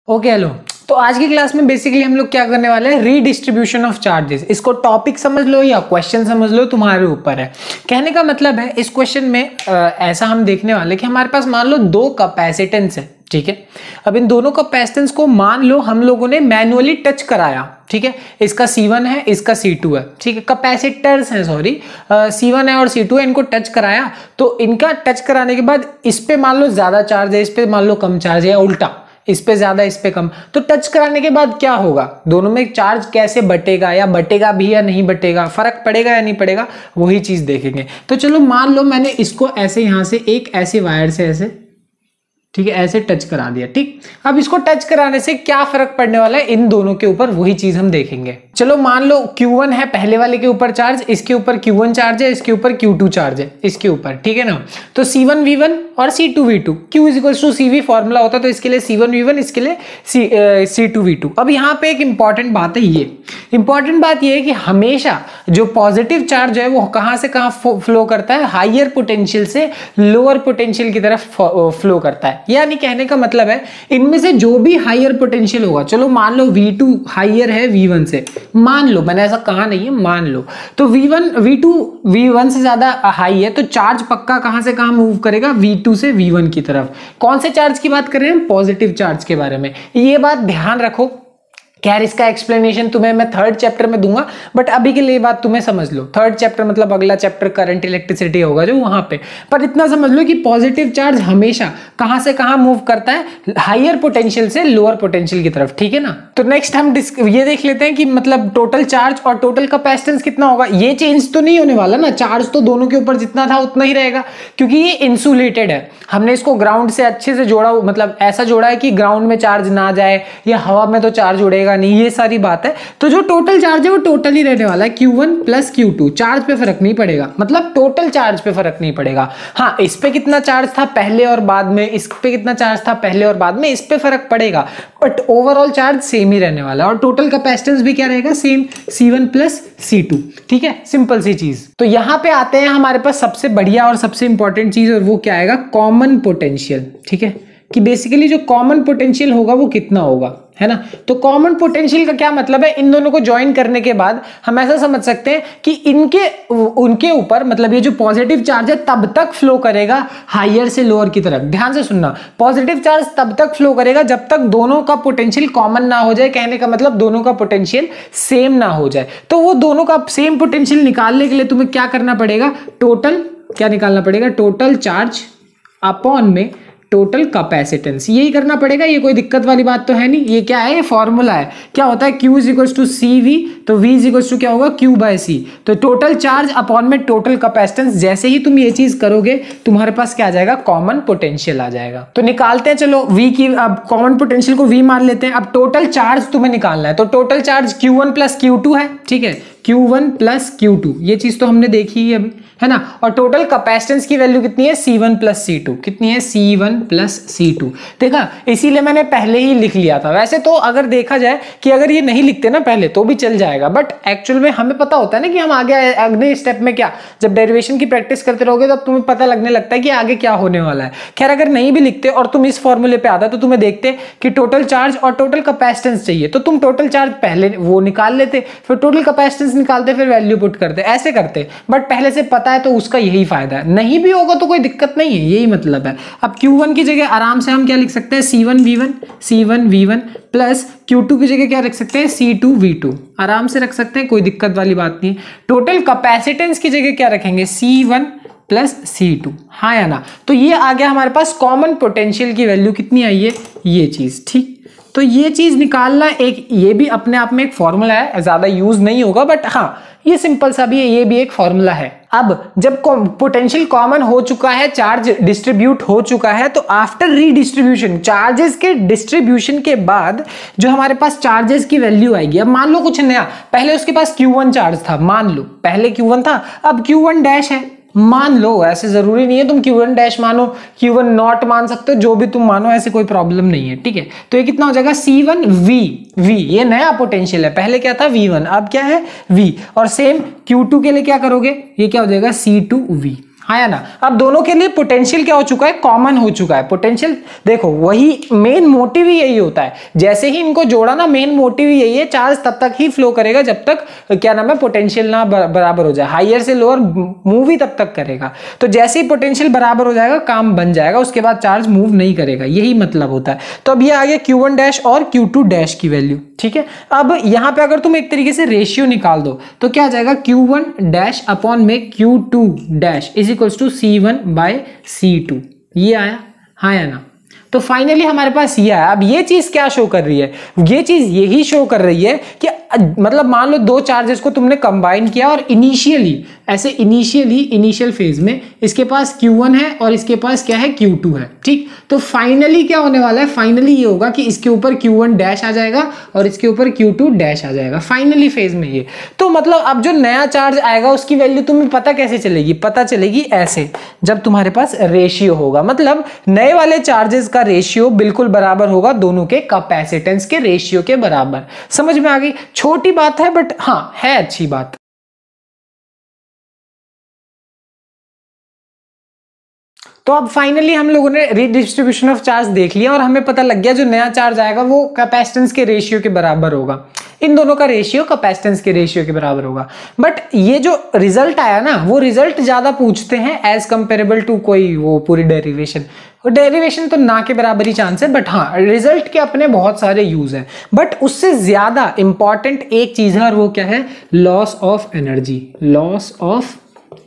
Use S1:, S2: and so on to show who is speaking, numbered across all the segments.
S1: Okay hello, तो आज की क्लास में बेसिकली हम लोग क्या करने वाले हैं, रीडिस्ट्रीब्यूशन ऑफ चार्जेस। इसको टॉपिक समझ लो या क्वेश्चन समझ लो, तुम्हारे ऊपर है। कहने का मतलब है इस क्वेश्चन में ऐसा हम देखने वाले कि हमारे पास मान लो दो कैपेसिटेंस है, ठीक है। अब इन दोनों कैपेसिटेंस को मान लो हम लोगों ने मैनुअली टच कराया, ठीक है। इसका C1 है, इसका C2 है, ठीक है। कैपेसिटर्स हैं, सॉरी, C1 है और C2 है, इनको टच कराया। तो इनका टच कराने के बाद इस पे मान लो ज्यादा चार्ज है, इस पे मान लो कम चार्ज है, या उल्टा इस पे ज्यादा इस पे कम। तो टच कराने के बाद क्या होगा, दोनों में चार्ज कैसे बटेगा, या बटेगा भी या नहीं बटेगा, फर्क पड़ेगा या नहीं पड़ेगा, वही चीज देखेंगे। तो चलो मान लो मैंने इसको ऐसे यहां से एक ऐसे वायर से ऐसे, ठीक है, ऐसे टच करा दिया, ठीक। अब इसको टच कराने से क्या फर्क पड़ने वाला है इन दोनों के ऊपर, वही चीज हम देखेंगे। चलो मान लो Q1 है पहले वाले के ऊपर चार्ज, इसके ऊपर Q1 चार्ज है, इसके ऊपर Q2 चार्ज है, इसके ऊपर, ठीक है ना। तो C1 V1 और C2 V2, Q is equal to CV formula होता है, तो इसके लिए C1 V1, इसके लिए C2 V2। अब यहाँ पे एक इंपॉर्टेंट बात है, ये इंपॉर्टेंट बात ये है कि हमेशा जो पॉजिटिव चार्ज है वो कहां से कहां फ्लो करता है, हाइयर पोटेंशियल से लोअर पोटेंशियल की तरफ फ्लो करता है। यानी कहने का मतलब है इनमें से जो भी हाइयर पोटेंशियल होगा, चलो मान लो V2 हाइयर है V1 से, मान लो, मैंने ऐसा कहा नहीं है, मान लो, तो V2 V1 से ज्यादा हाई है, तो चार्ज पक्का कहां से कहां मूव करेगा, V2 से V1 की तरफ। कौन से चार्ज की बात कर रहे हैं, पॉजिटिव चार्ज के बारे में। ये बात ध्यान रखो, खैर इसका एक्सप्लेनेशन तुम्हें मैं थर्ड चैप्टर में दूंगा, बट अभी के लिए बात तुम्हें समझ लो। थर्ड चैप्टर मतलब अगला चैप्टर करंट इलेक्ट्रिसिटी होगा जो वहां पे, पर इतना समझ लो कि पॉजिटिव चार्ज हमेशा कहां से कहां मूव करता है, हाइयर पोटेंशियल से लोअर पोटेंशियल की तरफ, ठीक है ना। तो नेक्स्ट हम ये देख लेते हैं कि मतलब टोटल चार्ज और टोटल कैपेसिटेंस कितना होगा। ये चेंज तो नहीं होने वाला ना, चार्ज तो दोनों के ऊपर जितना था उतना ही रहेगा, क्योंकि ये इंसुलेटेड है। हमने इसको ग्राउंड से अच्छे से जोड़ा, मतलब ऐसा जोड़ा है कि ग्राउंड में चार्ज ना जाए या हवा में तो चार्ज उड़ेगा नहीं, ये सारी बात है। तो जो टोटल चार्ज है वो टोटल ही रहने वाला है, Q1 प्लस Q2। चार्ज पे फर्क नहीं पड़ेगा, मतलब टोटल चार्ज पे फर्क नहीं पड़ेगा। हाँ, इस पे कितना चार्ज था पहले और बाद में, इस पे कितना चार्ज था पहले और बाद में, इस पे फर्क पड़ेगा, बट ओवरऑल चार्ज सेम ही रहने वाला है। और टोटल कैपेसिटेंस भी क्या रहेगा, सेम, C1 प्लस C2, ठीक है। सिंपल सी चीज। तो यहां पे आते हैं हमारे पास सबसे बढ़िया और सबसे इंपॉर्टेंट चीज, और वो क्या आएगा, कॉमन पोटेंशियल, ठीक है। कि बेसिकली जो कॉमन पोटेंशियल होगा वो कितना होगा, है ना। तो कॉमन पोटेंशियल का क्या मतलब है, इन दोनों को ज्वाइन करने के बाद हम ऐसा समझ सकते हैं कि उनके ऊपर, मतलब ये जो पॉजिटिव चार्ज है तब तक फ्लो करेगा हाइयर से लोअर की तरफ। ध्यान से सुनना, पॉजिटिव चार्ज तब तक फ्लो करेगा जब तक दोनों का पोटेंशियल कॉमन ना हो जाए। कहने का मतलब दोनों का पोटेंशियल सेम ना हो जाए। तो वो दोनों का सेम पोटेंशियल निकालने के लिए तुम्हें क्या करना पड़ेगा, टोटल क्या निकालना पड़ेगा, टोटल चार्ज अपॉन में टोटल कैपेसिटेंस, यही करना पड़ेगा। ये कोई दिक्कत वाली बात तो है नहीं। ये क्या है, ये फॉर्मूला है। क्या होता है, Q is equal to CV, तो V इज इक्वल टू क्या होगा, Q बाय C। तो टोटल चार्ज अपॉन में टोटल कैपेसिटेंस, जैसे ही तुम ये चीज करोगे तुम्हारे पास क्या आ जाएगा, कॉमन पोटेंशियल आ जाएगा। तो निकालते हैं, चलो V की, अब कॉमन पोटेंशियल को V मान लेते हैं। अब टोटल चार्ज तुम्हें निकालना है, तो total charge Q1 plus Q2 है, ठीक है। Q1 प्लस Q2, ये चीज तो हमने देखी ही अभी, है ना। और टोटल कैपेसिटेंस की वैल्यू कितनी है, C1 प्लस C2, कितनी है, C1 प्लस C2। देखा, इसीलिए मैंने पहले ही लिख लिया था। वैसे तो अगर देखा जाए कि अगर ये नहीं लिखते ना पहले तो भी चल जाएगा, बट एक्चुअल में हमें पता होता है ना कि हम आगे अगले स्टेप में क्या, जब डेरिवेशन की प्रैक्टिस करते रहोगे तब तुम्हें पता लगने लगता है कि आगे क्या होने वाला है। खैर अगर नहीं भी लिखते और तुम इस फॉर्मूले पे आता तो तुम्हें देखते कि टोटल चार्ज और टोटल कैपेसिटेंस चाहिए, तो तुम टोटल चार्ज पहले वो निकाल लेते, फिर टोटल कैपेसिटेंस निकालते, फिर वैल्यू पुट करते, ऐसे करते। बट पहले से पता है तो उसका यही फायदा है। नहीं भी होगा तो कोई दिक्कत नहीं है, यही मतलब है। अब Q1 की जगह आराम से हम क्या लिख सकते हैं, C1 V1 प्लस Q2 की जगह क्या रख सकते हैं, C2 V2, आराम से रख सकते हैं, कोई दिक्कत वाली बात नहीं है। टोटल कैपेसिटेंस की जगह क्या रखेंगे, C1 प्लस C2, हाँ या ना। तो ये आ गया हमारे पास कॉमन पोटेंशियल की वैल्यू कितनी आई है, ये चीज, ठीक। तो ये चीज निकालना एक, ये भी अपने आप में एक फॉर्मूला है, ज्यादा यूज नहीं होगा, बट हाँ ये सिंपल सा भी है, ये भी एक फॉर्मूला है। अब जब पोटेंशियल कॉमन हो चुका है, चार्ज डिस्ट्रीब्यूट हो चुका है, तो आफ्टर रीडिस्ट्रीब्यूशन, चार्जेस के डिस्ट्रीब्यूशन के बाद जो हमारे पास चार्जेस की वैल्यू आएगी, अब मान लो कुछ नया, पहले उसके पास Q1 चार्ज था, मान लो पहले Q1 था, अब Q1 डैश है, मान लो। ऐसे जरूरी नहीं है तुम Q1 डैश मानो, Q1 नॉट मान सकते हो, जो भी तुम मानो, ऐसे कोई प्रॉब्लम नहीं है, ठीक है। तो ये कितना हो जाएगा, C1 V, ये नया पोटेंशियल है, पहले क्या था V1, अब क्या है V। और सेम Q2 के लिए क्या करोगे, ये क्या हो जाएगा, C2 V, हाँ या ना। अब दोनों के लिए पोटेंशियल क्या हो चुका है, कॉमन हो चुका है पोटेंशियल। देखो वही मेन मोटिव ही यही होता है, जैसे ही इनको जोड़ा ना मेन मोटिव ही यही है, चार्ज तब तक ही फ्लो करेगा जब तक क्या नाम है पोटेंशियल ना बराबर हो जाए, हायर से लोअर मूव ही तब तक करेगा। तो जैसे ही पोटेंशियल बराबर हो जाएगा काम बन जाएगा, उसके बाद चार्ज मूव नहीं करेगा, यही मतलब होता है। तो अब ये आ गया Q1 डैश और Q2 डैश की वैल्यू, ठीक है। अब यहां पे अगर तुम एक तरीके से रेशियो निकाल दो तो क्या आ जाएगा, Q1 डैश अपॉन में Q2 dash is equals to C1 by C2, ये आया, हाँ या ना। तो फाइनली हमारे पास ये आया। अब ये चीज क्या शो कर रही है, ये चीज यही शो कर रही है कि मतलब मान लो दो चार्जेस को तुमने कंबाइन किया और इनिशियल फेज में इसके पास Q1 है और इसके पास क्या है, Q2 है, ठीक। तो फाइनली क्या होने वाला है, फाइनली ये होगा कि इसके ऊपर Q1 डैश आ जाएगा और इसके ऊपर Q2 डैश आ जाएगा फाइनली फेज में ये। तो मतलब अब जो नया चार्ज आएगा उसकी वैल्यू तुम्हें पता कैसे चलेगी, पता चलेगी ऐसे, जब तुम्हारे पास रेशियो होगा, मतलब नए वाले चार्जेस का रेशियो बिल्कुल बराबर होगा दोनों के कैपेसिटेंस के रेशियो के बराबर। समझ में आ गई, छोटी बात है बट हाँ है अच्छी बात। तो अब फाइनली हम लोगों ने रीडिस्ट्रीब्यूशन ऑफ चार्ज देख लिया और हमें पता लग गया जो नया चार्ज आएगा वो कैपेसिटेंस के रेशियो के बराबर होगा, इन दोनों का रेशियो कैपेसिटेंस के रेशियो के बराबर होगा। बट ये जो रिजल्ट आया ना वो रिजल्ट ज्यादा पूछते हैं एज कंपेरेबल टू कोई वो पूरी डेरिवेशन, और डेरिवेशन तो ना के बराबर ही चांस है, बट हाँ रिजल्ट के अपने बहुत सारे यूज हैं। बट उससे ज्यादा इंपॉर्टेंट एक चीज है और वो क्या है, loss of energy. Loss of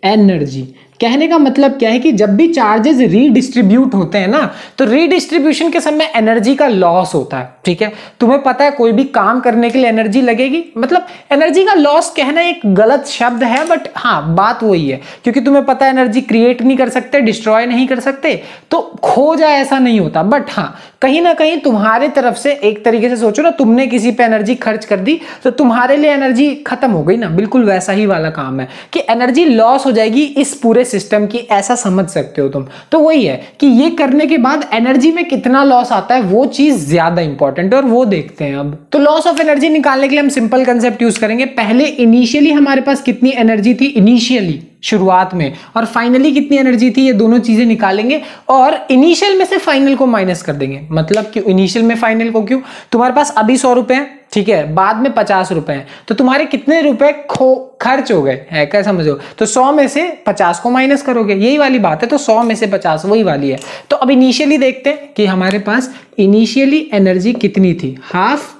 S1: energy कहने का मतलब क्या है कि जब भी चार्जेस रीडिस्ट्रीब्यूट होते हैं ना तो रीडिस्ट्रीब्यूशन के समय एनर्जी का लॉस होता है, ठीक है। तुम्हें पता है कोई भी काम करने के लिए एनर्जी लगेगी, मतलब एनर्जी का लॉस कहना एक गलत शब्द है बट हाँ बात वही है, क्योंकि तुम्हें पता है एनर्जी क्रिएट नहीं कर सकते, डिस्ट्रॉय नहीं कर सकते, तो खो जाए ऐसा नहीं होता। बट हाँ कहीं ना कहीं तुम्हारे तरफ से एक तरीके से सोचो ना, तुमने किसी पे एनर्जी खर्च कर दी तो तुम्हारे लिए एनर्जी खत्म हो गई ना, बिल्कुल वैसा ही वाला काम है कि एनर्जी लॉस हो जाएगी इस पूरे सिस्टम की, ऐसा समझ सकते हो तुम। तो वही है कि ये करने के बाद एनर्जी में कितना लॉस आता है वो चीज ज्यादा इंपॉर्टेंट है और वो देखते हैं अब। तो लॉस ऑफ एनर्जी निकालने के लिए हम सिंपल कंसेप्ट यूज करेंगे। पहले इनिशियली हमारे पास कितनी एनर्जी थी, इनिशियली शुरुआत में, और फाइनली कितनी एनर्जी थी, ये दोनों चीजें निकालेंगे और इनिशियल में से फाइनल को माइनस कर देंगे। मतलब क्यों इनिशियल में फाइनल को, क्यों, तुम्हारे पास अभी 100 रुपए हैं, ठीक है, बाद में 50 रुपए हैं, तो तुम्हारे कितने रुपए खर्च हो गए है, क्या समझो, तो 100 में से 50 को माइनस करोगे, यही वाली बात है। तो 100 में से 50 वही वाली है। तो अब इनिशियली देखते हैं कि हमारे पास इनिशियली एनर्जी कितनी थी, half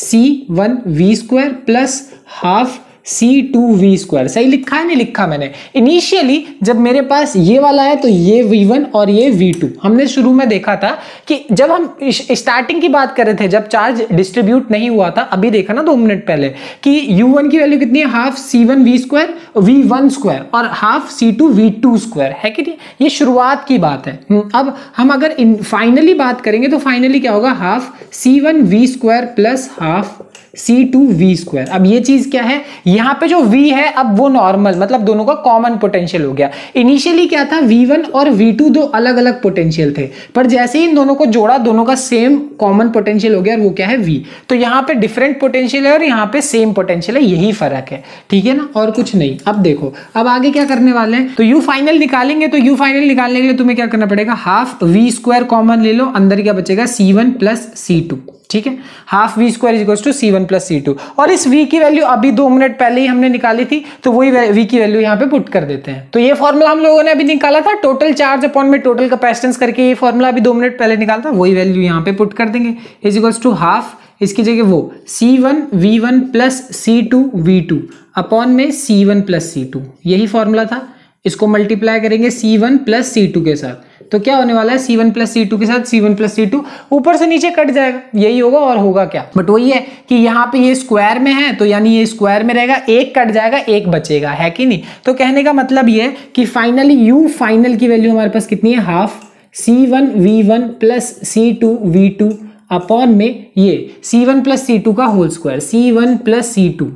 S1: C1V² plus half C2V²। सही लिखा है नहीं लिखा मैंने, इनिशियली जब मेरे पास ये वाला है तो ये V1 और ये V2। हमने शुरू में देखा था कि जब हम स्टार्टिंग की बात कर रहे थे जब चार्ज डिस्ट्रीब्यूट नहीं हुआ था, अभी देखा ना 2 मिनट पहले कि U1 की वैल्यू कितनी है, हाफ C1V² V1² और हाफ C2V2², है कि नहीं, ये शुरुआत की बात है। अब हम अगर फाइनली बात करेंगे तो फाइनली क्या होगा, half C1V² plus half C2V²। अब ये चीज क्या है, यहां पे जो V है अब वो नॉर्मल, मतलब दोनों का कॉमन पोटेंशियल हो गया। इनिशियली क्या था, V1 और V2 दो अलग अलग पोटेंशियल थे, पर जैसे ही इन दोनों को जोड़ा दोनों का सेम कॉमन पोटेंशियल हो गया और वो क्या है, V। तो यहाँ पे डिफरेंट पोटेंशियल है और यहाँ पे सेम पोटेंशियल है, यही फर्क है, ठीक है ना, और कुछ नहीं। अब देखो अब आगे क्या करने वाले हैं, तो U फाइनल निकालेंगे। तो U फाइनल निकालने के लिए तुम्हें क्या करना पड़ेगा, हाफ V² कॉमन ले लो, अंदर क्या बचेगा C1 प्लस C2, ठीक है, half V² equals to C1 plus C2। और इस V की वैल्यू अभी 2 मिनट पहले ही हमने निकाली थी, तो वही V की वैल्यू यहाँ पे पुट कर देते हैं। तो ये फॉर्मूला हम लोगों ने अभी निकाला था, टोटल चार्ज अपॉन में टोटल कैपेसिटेंस करके, ये फॉर्मूला अभी 2 मिनट पहले निकाला था, वही वैल्यू यहाँ पे पुट कर देंगे, इज इक्वल्स टू हाफ, इसकी जगह वो C1V1 प्लस C2V2 अपॉन में C1 प्लस C2, यही फॉर्मूला था। इसको मल्टीप्लाई करेंगे C1 प्लस C2 के साथ, तो क्या होने वाला है, C1 प्लस C2 के साथ C1 प्लस C2 ऊपर से नीचे कट जाएगा, यही होगा और होगा क्या, बट वही है कि यहाँ पे ये स्क्वायर में है तो यानी ये स्क्वायर में रहेगा, एक कट जाएगा एक बचेगा, है कि नहीं। तो कहने का मतलब ये है कि फाइनली U फाइनल की वैल्यू हमारे पास कितनी है, half C1V1 plus C2V2 upon में ये C1 प्लस C2 का whole square, C1 plus C2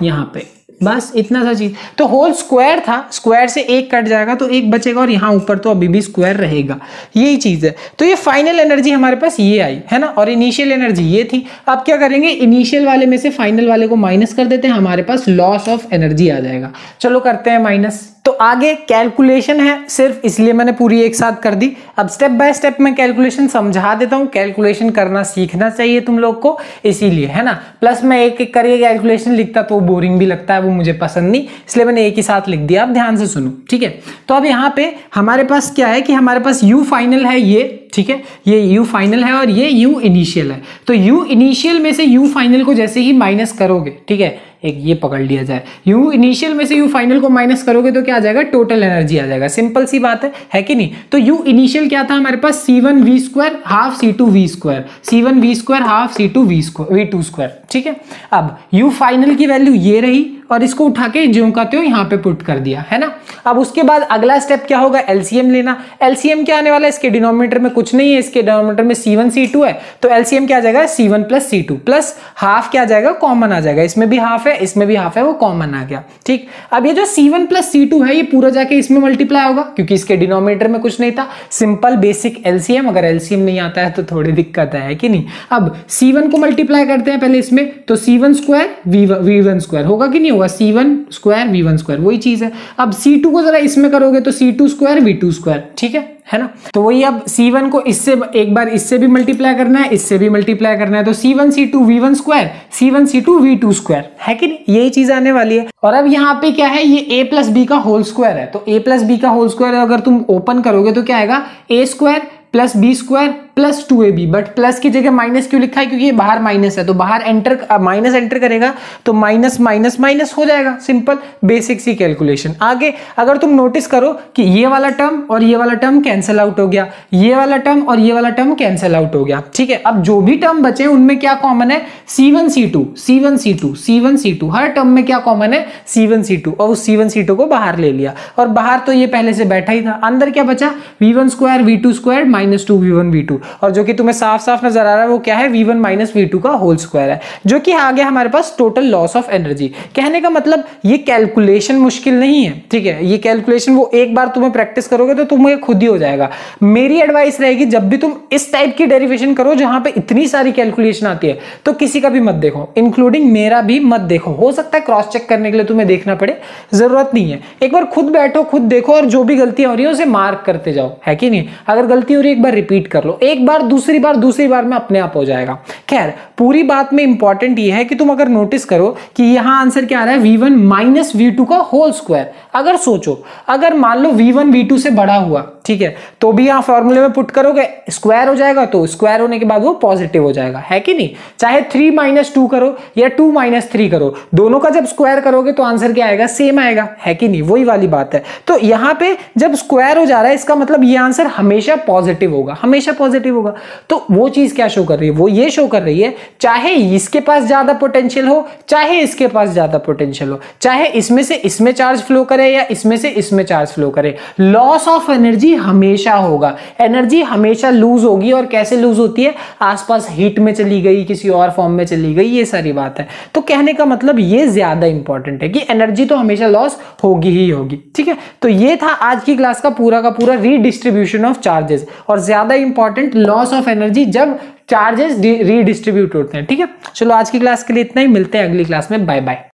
S1: यहाँ पे, बस इतना सा चीज। तो होल स्क्वायर था, स्क्वायर से एक कट जाएगा तो एक बचेगा और यहाँ ऊपर तो अभी भी स्क्वायर रहेगा, यही चीज है। तो ये फाइनल एनर्जी हमारे पास ये आई है ना, और इनिशियल एनर्जी ये थी। अब क्या करेंगे, इनिशियल वाले में से फाइनल वाले को माइनस कर देते हैं, हमारे पास लॉस ऑफ एनर्जी आ जाएगा। चलो करते हैं माइनस, तो आगे कैलकुलेशन है सिर्फ, इसलिए मैंने पूरी एक साथ कर दी। अब स्टेप बाय स्टेप मैं कैलकुलेशन समझा देता हूं, कैलकुलेशन करना सीखना चाहिए तुम लोग को, इसीलिए है ना। प्लस मैं एक एक करके कैलकुलेशन लिखता तो बोरिंग भी लगता है, वो मुझे पसंद नहीं, इसलिए मैंने एक ही साथ लिख दिया। आप ध्यान से सुनो, ठीक है। तो अब यहाँ पे हमारे पास क्या है कि हमारे पास u फाइनल है ये, ठीक है, ये u फाइनल है और ये u इनिशियल है। तो u इनिशियल में से u फाइनल को जैसे ही माइनस करोगे, ठीक है, एक ये पकड़ लिया जाए, u इनिशियल में से u फाइनल को माइनस करोगे तो क्या आ जाएगा, टोटल एनर्जी आ जाएगा। सिंपल सी बात है कि नहीं। तो u इनिशियल क्या था हमारे पास, C1v² half C2v², C1v² half C2v2², ठीक है। अब u फाइनल की वैल्यू ये रही और इसको उठा के ज्यों का त्यों यहाँ पे पुट कर दिया, है ना। अब उसके बाद अगला स्टेप क्या होगा, एलसीएम लेना। एलसीएम क्या आने वाला है, इसके डिनोमिनेटर में कुछ नहीं है, इसके डिनोमिनेटर में C1 C2 है, तो एलसीएम क्या आ जाएगा, C1 plus C2 plus half क्या आ जाएगा, कॉमन आ जाएगा, इसमें भी हाफ है इसमें भी हाफ है, वो कॉमन आ गया, ठीक। अब ये जो C1 प्लस C2 है ये पूरा जाके इसमें मल्टीप्लाई होगा क्योंकि इसके डिनोमिनेटर में कुछ नहीं था। सिंपल बेसिक एलसीएम, अगर एलसीएम नहीं आता है तो थोड़ी दिक्कत है कि नहीं। अब C1 को मल्टीप्लाई करते हैं पहले इसमें, तो C1² V1² होगा कि नहीं होगा, C1² V1², वही चीज है। अब C2 को जरा इसमें करोगे तो C2² V2², ठीक है ना। तो वही अब C1 को इससे एक बार इससे भी मल्टीप्लाई करना है, इससे भी मल्टीप्लाई करना है, तो C1 C2 V1², C1 C2 V2², है कि नहीं, यही चीज आने वाली है। और अब यहाँ पे क्या है, ये a प्लस बी का होल स्क्वायर है, तो a प्लस बी का होल स्क्वायर अगर तुम ओपन करोगे तो क्या आएगा, a² plus b² plus 2ab, but plus की जगह माइनस क्यों लिखा है, क्योंकि ये बाहर माइनस है, तो बाहर माइनस एंटर करेगा तो माइनस माइनस माइनस हो जाएगा। सिंपल बेसिक सी कैलकुलेशन। आगे अगर तुम नोटिस करो कि ये वाला टर्म और ये वाला टर्म कैंसिल आउट हो गया, ये वाला टर्म और ये वाला टर्म कैंसिल आउट हो गया, ठीक है। अब जो भी टर्म बचे उनमें क्या कॉमन है, C1 C2 C1 C2 C1 C2, हर टर्म में क्या कॉमन है, C1 C2, और उस C1 C2 को बाहर ले लिया, और बाहर तो ये पहले से बैठा ही था। अंदर क्या बचा, V1² V2² minus 2V1 V2, और जो कि तुम्हें साफ साफ नजर आ रहा है वो क्या है, V1 माइनस V2 का होल स्क्वायर है, जो कि आ गया हमारे पास टोटल लॉस ऑफ एनर्जी। कहने का मतलब ये कैलकुलेशन मुश्किल नहीं है, ठीक है। ये कैलकुलेशन वो एक बार तुम्हें प्रैक्टिस करोगे तो तुम्हें खुद ही हो जाएगा। मेरी एडवाइस रहेगी जब भी तुम इस टाइप की डेरिवेशन करो जहां पे इतनी सारी कैलकुलेशन आती है, तो किसी का भी मत देखो, इंक्लूडिंग मेरा भी मत देखो। हो सकता है क्रॉस चेक करने के लिए तुम्हें देखना पड़े, जरूरत नहीं है। एक बार खुद बैठो, खुद देखो, और जो भी गलतियां हो रही है उसे मार्क करते जाओ, है कि नहीं। अगर गलती हो रही है एक बार रिपीट कर लो, एक बार दूसरी बार में अपने आप हो जाएगा। खैर पूरी बात में इंपॉर्टेंट ये है कि तुम अगर नोटिस करो कि यहां आंसर क्या आ रहा है, V1 माइनस V2 का होल स्क्वायर। अगर सोचो, अगर मान लो V1 V2 से बड़ा हुआ, ठीक है, तो भी यहां फॉर्मूले में पुट करोगे स्क्वायर हो जाएगा, तो स्क्वायर होने के बाद वो पॉजिटिव हो जाएगा, है कि नहीं। चाहे 3 - 2 करो या 2 - 3 करो, दोनों का जब स्क्वायर करोगे तो आंसर क्या आएगा, सेम आएगा, है कि नहीं। वही वाली बात है। तो यहां पे जब स्क्वायर हो जा रहा है इसका मतलब ये आंसर हमेशा पॉजिटिव होगा, हमेशा पॉजिटिव होगा। तो वो चीज क्या शो कर रही है, वो ये शो कर रही है चाहे इसके पास ज्यादा पोटेंशियल हो, चाहे इसके पास ज्यादा पोटेंशियल हो, चाहे इसमें से इसमें चार्ज फ्लो करे या इसमें से इसमें चार्ज फ्लो करे, लॉस ऑफ एनर्जी हमेशा होगा। एनर्जी हमेशा लूज होगी, और कैसे लूज होती है, आसपास हीट में चली गई, किसी और फॉर्म में चली गई, ये सारी बात है। तो कहने का मतलब ये ज्यादा इंपॉर्टेंट है कि एनर्जी तो हमेशा लॉस होगी ही होगी, ठीक है। तो ये था आज की क्लास का पूरा रीडिस्ट्रीब्यूशन ऑफ चार्जेस, और ज्यादा इंपॉर्टेंट लॉस ऑफ एनर्जी जब चार्जेस रीडिस्ट्रीब्यूट होते हैं, ठीक है। चलो आज की क्लास के लिए इतना ही, मिलते हैं अगली क्लास में, बाय बाय।